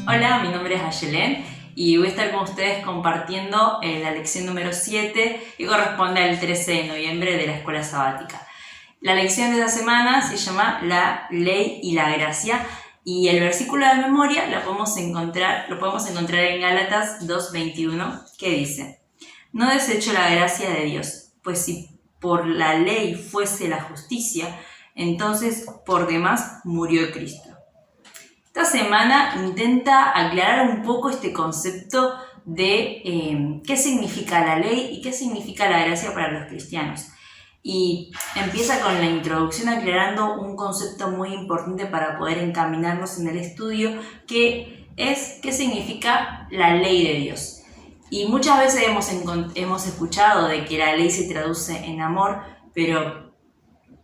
Hola, mi nombre es Ayelen y voy a estar con ustedes compartiendo la lección número 7 que corresponde al 13 de noviembre de la escuela sabática. La lección de esta semana se llama La ley y la gracia y el versículo de memoria lo podemos encontrar en Gálatas 2:21 que dice: No desecho la gracia de Dios, pues si por la ley fuese la justicia, entonces por demás murió Cristo. Esta semana intenta aclarar un poco este concepto de qué significa la ley y qué significa la gracia para los cristianos. Y empieza con la introducción aclarando un concepto muy importante para poder encaminarnos en el estudio, que es qué significa la ley de Dios. Y muchas veces hemos escuchado de que la ley se traduce en amor, pero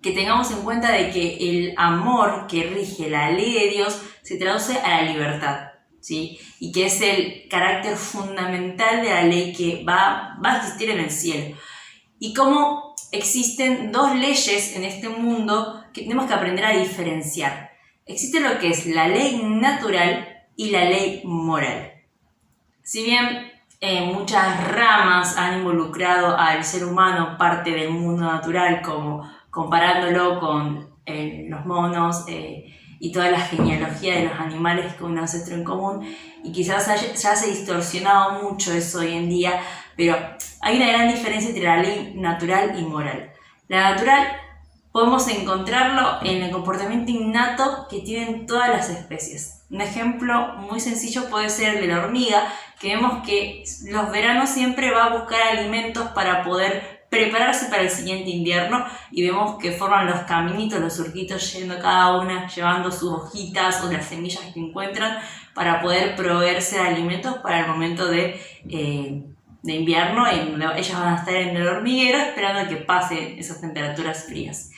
que tengamos en cuenta de que el amor que rige la ley de Dios se traduce a la libertad, ¿sí? Y que es el carácter fundamental de la ley que va a existir en el cielo. Y cómo existen dos leyes en este mundo que tenemos que aprender a diferenciar. Existe lo que es la ley natural y la ley moral. Si bien muchas ramas han involucrado al ser humano parte del mundo natural, como comparándolo con los monos y toda la genealogía de los animales con un ancestro en común, y quizás ya se ha distorsionado mucho eso hoy en día, pero hay una gran diferencia entre la ley natural y moral. La natural podemos encontrarlo en el comportamiento innato que tienen todas las especies. Un ejemplo muy sencillo puede ser el de la hormiga, que vemos que los veranos siempre va a buscar alimentos para poder prepararse para el siguiente invierno, y vemos que forman los caminitos, los surquitos, yendo cada una, llevando sus hojitas o las semillas que encuentran para poder proveerse de alimentos para el momento de invierno, y ellas van a estar en el hormiguero esperando a que pasen esas temperaturas frías.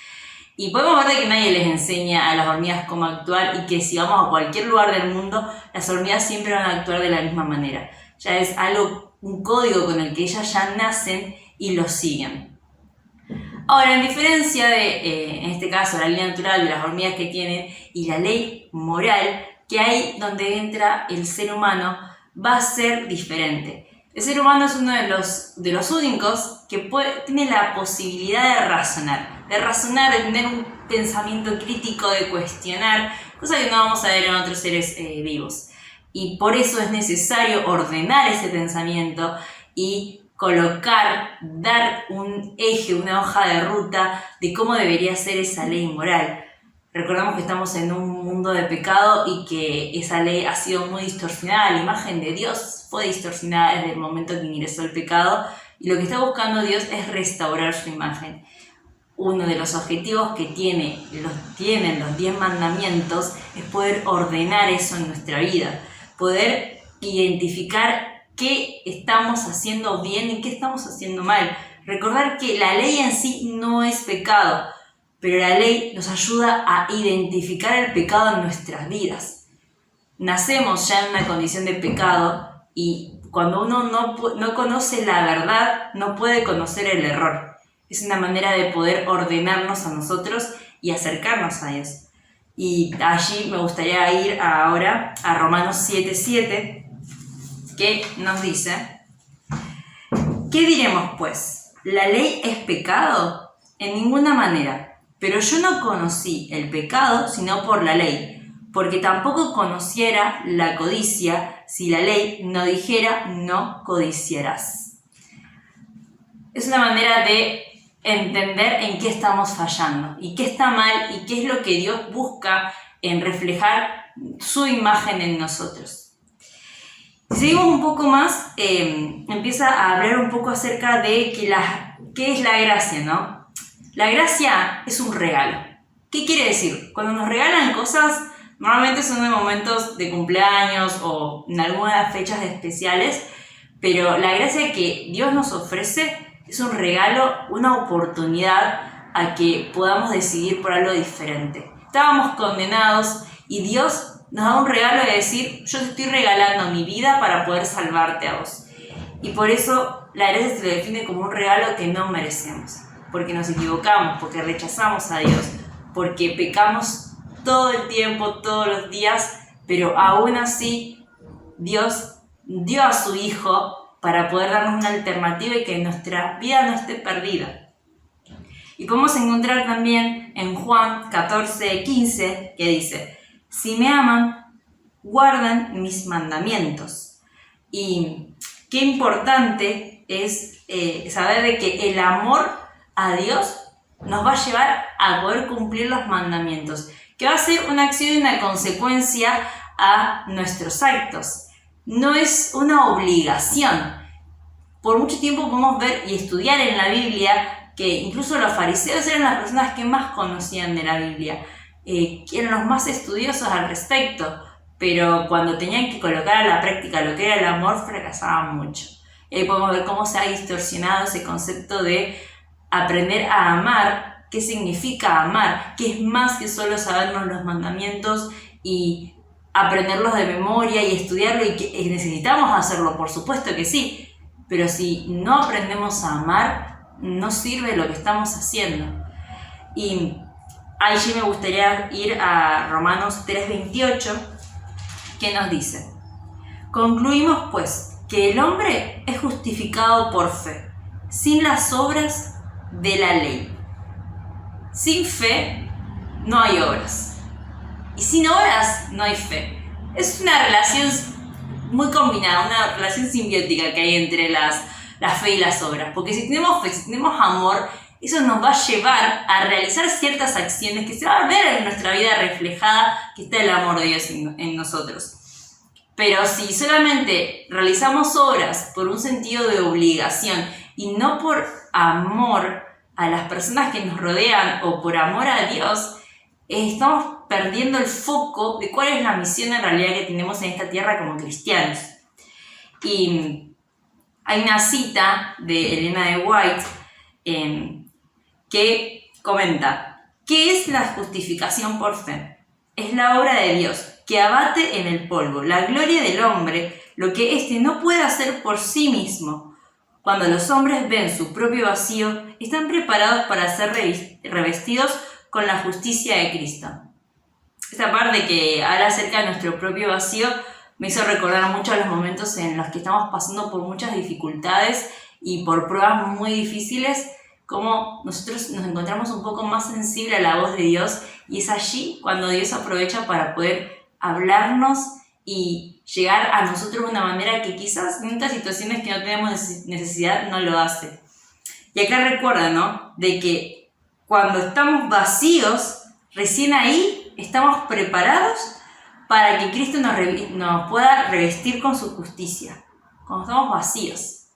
Y podemos ver que nadie les enseña a las hormigas cómo actuar, y que si vamos a cualquier lugar del mundo, las hormigas siempre van a actuar de la misma manera. Ya es un código con el que ellas ya nacen y lo siguen. Ahora, en diferencia de, en este caso, la ley natural de las hormigas que tienen y la ley moral que hay donde entra el ser humano, va a ser diferente. El ser humano es uno de los únicos que tiene la posibilidad de razonar, de tener un pensamiento crítico, de cuestionar, cosa que no vamos a ver en otros seres vivos. Y por eso es necesario ordenar ese pensamiento y dar un eje, una hoja de ruta de cómo debería ser esa ley moral. Recordamos que estamos en un mundo de pecado y que esa ley ha sido muy distorsionada. La imagen de Dios fue distorsionada desde el momento que ingresó el pecado, y lo que está buscando Dios es restaurar su imagen. Uno de los objetivos que tienen los 10 mandamientos es poder ordenar eso en nuestra vida, poder identificar qué estamos haciendo bien y qué estamos haciendo mal. Recordar que la ley en sí no es pecado, pero la ley nos ayuda a identificar el pecado en nuestras vidas. Nacemos ya en una condición de pecado, y cuando uno no conoce la verdad, no puede conocer el error. Es una manera de poder ordenarnos a nosotros y acercarnos a Dios. Y allí me gustaría ir ahora a Romanos 7:7, que nos dice: ¿qué diremos pues? ¿La ley es pecado? En ninguna manera. Pero yo no conocí el pecado sino por la ley, porque tampoco conociera la codicia si la ley no dijera no codiciarás. Es una manera de entender en qué estamos fallando y qué está mal y qué es lo que Dios busca en reflejar su imagen en nosotros. Si seguimos un poco más, empieza a hablar un poco acerca de qué es la gracia, ¿no? La gracia es un regalo. ¿Qué quiere decir? Cuando nos regalan cosas, normalmente son en momentos de cumpleaños o en algunas fechas especiales, pero la gracia que Dios nos ofrece es un regalo, una oportunidad a que podamos decidir por algo diferente. Estábamos condenados y Dios nos da un regalo de decir: yo te estoy regalando mi vida para poder salvarte a vos. Y por eso la gracia se lo define como un regalo que no merecemos, porque nos equivocamos, porque rechazamos a Dios, porque pecamos todo el tiempo, todos los días, pero aún así Dios dio a su Hijo para poder darnos una alternativa y que nuestra vida no esté perdida. Y podemos encontrar también en Juan 14:15 que dice: si me aman, guardan mis mandamientos. Y qué importante es saber de que el amor a Dios nos va a llevar a poder cumplir los mandamientos, que va a ser una acción y una consecuencia a nuestros actos. No es una obligación. Por mucho tiempo podemos ver y estudiar en la Biblia que incluso los fariseos eran las personas que más conocían de la Biblia, que eran los más estudiosos al respecto, pero cuando tenían que colocar a la práctica lo que era el amor, fracasaban mucho. Y ahí podemos ver cómo se ha distorsionado ese concepto de aprender a amar, qué significa amar, que es más que solo sabernos los mandamientos y aprenderlos de memoria y estudiarlo, y que necesitamos hacerlo, por supuesto que sí, pero si no aprendemos a amar, no sirve lo que estamos haciendo. Y ahí sí me gustaría ir a Romanos 3:28, que nos dice: concluimos pues que el hombre es justificado por fe, sin las obras de la ley. Sin fe no hay obras, y sin obras no hay fe. Es una relación muy combinada, una relación simbiótica que hay entre la fe y las obras, porque si tenemos fe, si tenemos amor, eso nos va a llevar a realizar ciertas acciones que se va a ver en nuestra vida reflejada que está el amor de Dios en nosotros. Pero si solamente realizamos obras por un sentido de obligación y no por amor a las personas que nos rodean o por amor a Dios, estamos perdiendo el foco de cuál es la misión en realidad que tenemos en esta tierra como cristianos. Y hay una cita de Elena de White que comenta: ¿qué es la justificación por fe? Es la obra de Dios, que abate en el polvo la gloria del hombre, lo que éste no puede hacer por sí mismo. Cuando los hombres ven su propio vacío, están preparados para ser revestidos con la justicia de Cristo. Esta parte que habla acerca de nuestro propio vacío me hizo recordar mucho a los momentos en los que estamos pasando por muchas dificultades y por pruebas muy difíciles, como nosotros nos encontramos un poco más sensibles a la voz de Dios, y es allí cuando Dios aprovecha para poder hablarnos y llegar a nosotros de una manera que quizás en otras situaciones que no tenemos necesidad no lo hace. Y acá recuerda, ¿no?, de que cuando estamos vacíos, recién ahí estamos preparados para que Cristo nos pueda revestir con su justicia, cuando estamos vacíos.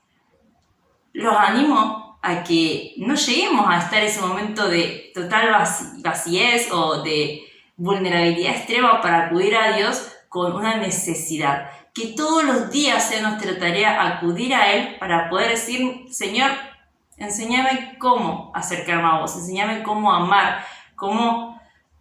Los animo a que no lleguemos a estar en ese momento de total vaciez o de vulnerabilidad extrema para acudir a Dios con una necesidad. Que todos los días sea nuestra tarea acudir a Él para poder decir: Señor, enséñame cómo acercarme a vos, enséñame cómo amar, cómo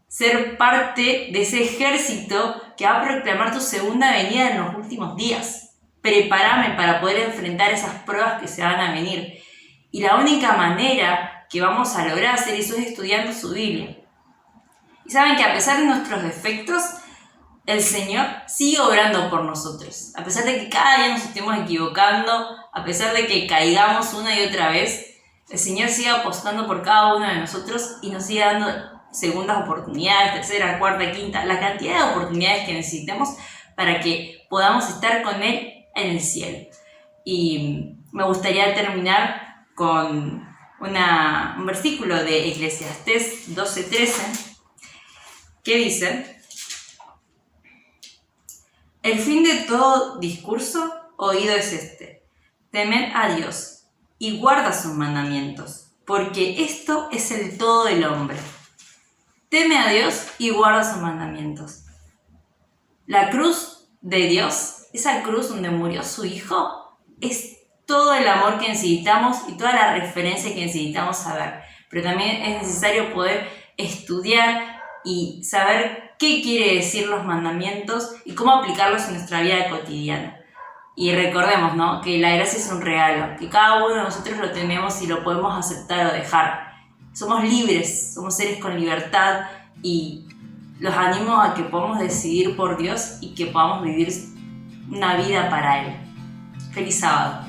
ser parte de ese ejército que va a proclamar tu segunda venida en los últimos días. Prepárame para poder enfrentar esas pruebas que se van a venir. Y la única manera que vamos a lograr hacer eso es estudiando su Biblia. Y saben que a pesar de nuestros defectos, el Señor sigue obrando por nosotros. A pesar de que cada día nos estemos equivocando, a pesar de que caigamos una y otra vez, el Señor sigue apostando por cada uno de nosotros y nos sigue dando segundas oportunidades, tercera, cuarta, quinta, la cantidad de oportunidades que necesitemos para que podamos estar con Él en el cielo. Y me gustaría terminar con un versículo de Eclesiastés 12:13 que dice: el fin de todo discurso oído es este: temed a Dios y guarda sus mandamientos, porque esto es el todo del hombre. Teme a Dios y guarda sus mandamientos. La cruz de Dios, esa cruz donde murió su Hijo, es todo el amor que necesitamos y toda la referencia que necesitamos saber. Pero también es necesario poder estudiar y saber qué quiere decir los mandamientos y cómo aplicarlos en nuestra vida cotidiana. Y recordemos, ¿no?, que la gracia es un regalo, que cada uno de nosotros lo tenemos y lo podemos aceptar o dejar. Somos libres, somos seres con libertad, y los animo a que podamos decidir por Dios y que podamos vivir una vida para Él. Feliz sábado.